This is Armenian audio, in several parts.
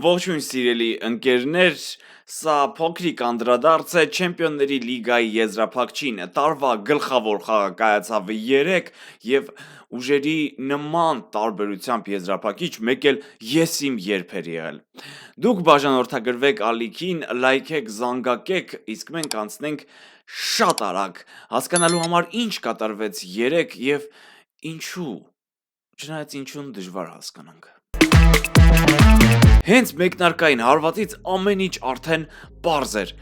Ողջույն սիրելի ընկերներ, սա փոքրիկ անդրադարձ է Չեմպիոնների լիգայի եզրափակչին, տարվա գլխավոր խաղը կայացավ 3 եւ ուժերի նման տարբերությամբ եզրափակիչ մեկ էլ ես իմ երբեր եղել։ Դուք բաժանորդագրվեք ալիքին, լայքեք, զանգակեք, իսկ մենք անցնենք շատ արագ հասկանալու համար ինչ կատարվեց 3 եւ ինչու, չնայած ինչուն դժվար հասկանանք։ Հենց մեկնարկային հարվածից ամեն ինչ արդեն պարզ էր։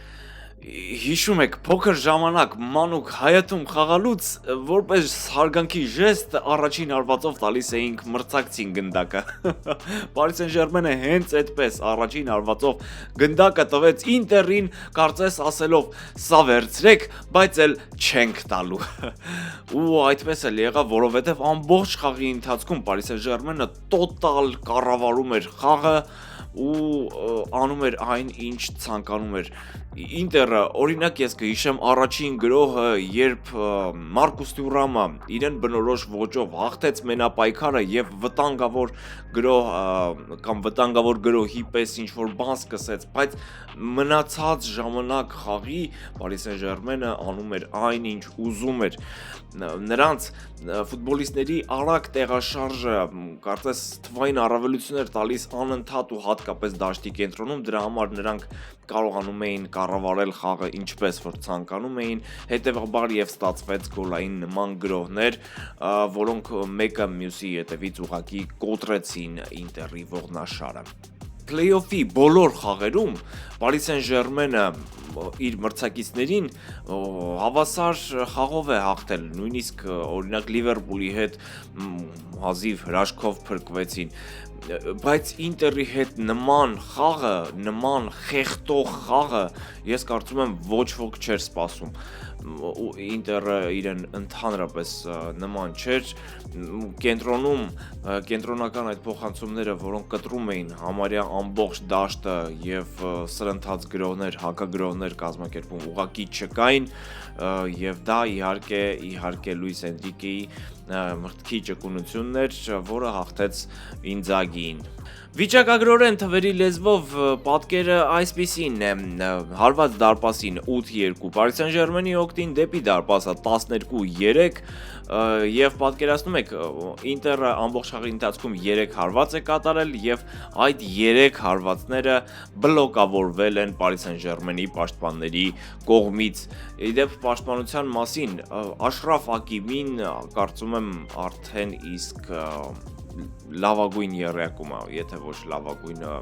Հիշում եք, փոքր ժամանակ մանուկ հայաթում խաղալուց որպես հարգանքի ժեստ առաջին հարվածով տալիս էինք մրցակցին գնդակը։ Paris Saint-Germain-ը հենց այդպես առաջին հարվածով գնդակը տվեց Ինտերին, կարծես ասելով՝ «Սա վերցրեք, բայց էլ չենք տալու»։ Ու այդպես էլ եղավ, որովհետև ամբողջ խաղի ընթացքում Paris Saint-Germain-ը տոտալ կառավարում էր խաղը ու անում էր այն, ինչ ցանկանում էր։ Ինտերը, օրինակ ես կհիշեմ առաջին գրոհը, երբ Մարկուս Թյուրամը իրեն բնորոշ ոճով հաղթեց մենապայքարը եւ վտանգավոր գրոհ կամ վտանգավոր գրոհի պես ինչ որ բան սկսեց, բայց մնացած ժամանակ խաղի Paris Saint-Germain-ը անում էր այն, ինչ ուզում էր։ Նրանց ֆուտբոլիստների արագ տեղաշարժը կարծես թվային առավելություններ տալիս անընդհատ ու հատկապես դաշտի կենտրոնում, դրա համար նրանք կարողանում էին կառավարել խաղը ինչպես որ ցանկանում էին, հետևաբար եւ ստացվեց գոլային նման գրոհներ, որոնք մեկը մյուսի հետևից ուղղակի կոտրեցին Ինտերի ողնաշարը։ Play-off-ի բոլոր խաղերում Paris Saint-Germain-ը իր մրցակիցներին հավասար խաղով է հաղթել, նույնիսկ օրինակ Լիվերպուլի հետ հազիվ հրաշքով փրկվեցին, բայց Ինտերի հետ նման խաղը, նման խեղդող խաղը ես կարծում եմ ոչ ոք չէր սպասում։ Ինտերը իրեն ընդհանրապես նման չէր, կենտրոնական այդ փոխանցումները, որոնք կտրում էին համարյա ամբողջ դաշտը եւ սրընթաց գրողներ, հակագրողներ կազմակերպում ուղղակի չկային եւ դա իհարկե Լուիս Էնրիկեի մրցքի ճկունությունն էր, որը հաղթեց Ինձագիին։ Վիճակագրորեն թվերի լեզվով պատկերը այսպիսին է, հարված դարպասին 8-2, Paris Saint-Germain-ի օգտին դեպի դարպասը 12-3 եւ պատկերացնում եք Ինտերը ամբողջ խաղի ընթացքում 3 հարված է կատարել եւ այդ 3 հարվածները բլոկավորվել են Paris Saint-Germain-ի պաշտպանների կողմից։ Իդեպ պաշտպանության մասին Աշրաֆ Հակիմին կարծում եմ արդեն իսկ լավագույն եռյակումը, եթե ոչ լավագույնը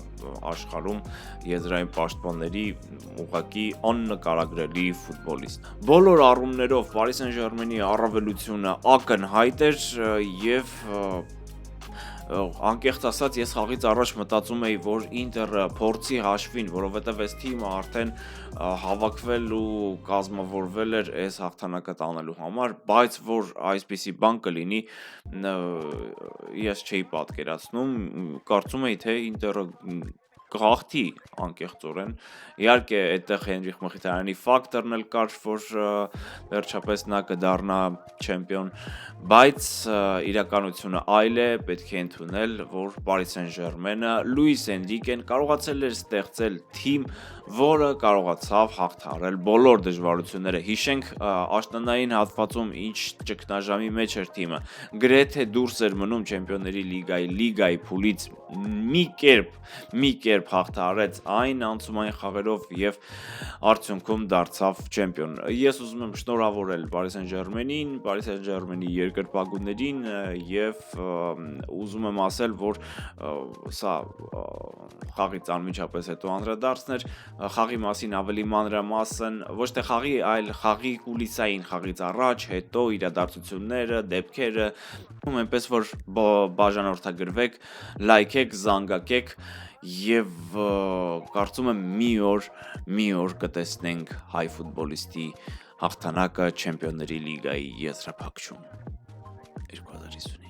աշխարհում եզրային պաշտպանների ուղղակի աննկարագրելի ֆուտբոլիստ։ Բոլոր առումներով Paris Saint-Germain-ի առավելությունը ակնհայտ էր եւ անկեղծ ասած ես խաղից առաջ մտածում էի, որ Ինտերը փորձի հաշվին, որովհետև այս թիմը արդեն հավաքվել ու կազմավորվել էր այս հաղթանակը տանելու համար, բայց որ այսպիսի բան կլինի, ես չէի պատկերացնում, կարծում էի, թե Ինտերը կհաղթի անկեղծորեն։ Իհարկե այդտեղ Հենրիխ Մխիթարյանի ֆակտորն էլ կար, որ վերջապես նա կդառնա չեմպիոն, բայց իրականությունը այլ է, պետք է ընդունել, որ Paris Saint-Germain-ը Լուիս Էնրիկեն կարողացել էր ստեղծել թիմ, որը կարողացավ հաղթահարել բոլոր դժվարությունները։ Հիշենք աշնանային հատվածում ինչ ճգնաժամի մեջ էր թիմը, գրեթե դուրս էր մնում Չեմպիոնների լիգայի փուլից մի կերպ հաղթահարեց այն անցումային խաղերով եւ արդյունքում դարձավ չեմպիոն։ Ես ուզում եմ շնորհավորել Paris Saint-Germain-ին, Paris Saint-Germain-ի երկրպագուներին եւ ուզում եմ ասել, որ սա խաղից անմիջապես հետո անդրադարձն էր, խաղի մասին ավելի մանրամասն, ոչ թե խաղի, այլ խաղի կուլիսային, խաղից առաջ, հետո իրադարձությունները, դեպքերը, այնպես որ բաժանորդագրվեք, լայքեք, զանգակեք եւ կարծում եմ մի օր կտեսնենք հայ ֆուտբոլիստի հաղթանակը Չեմպիոնների լիգայի եզրափակչում 2050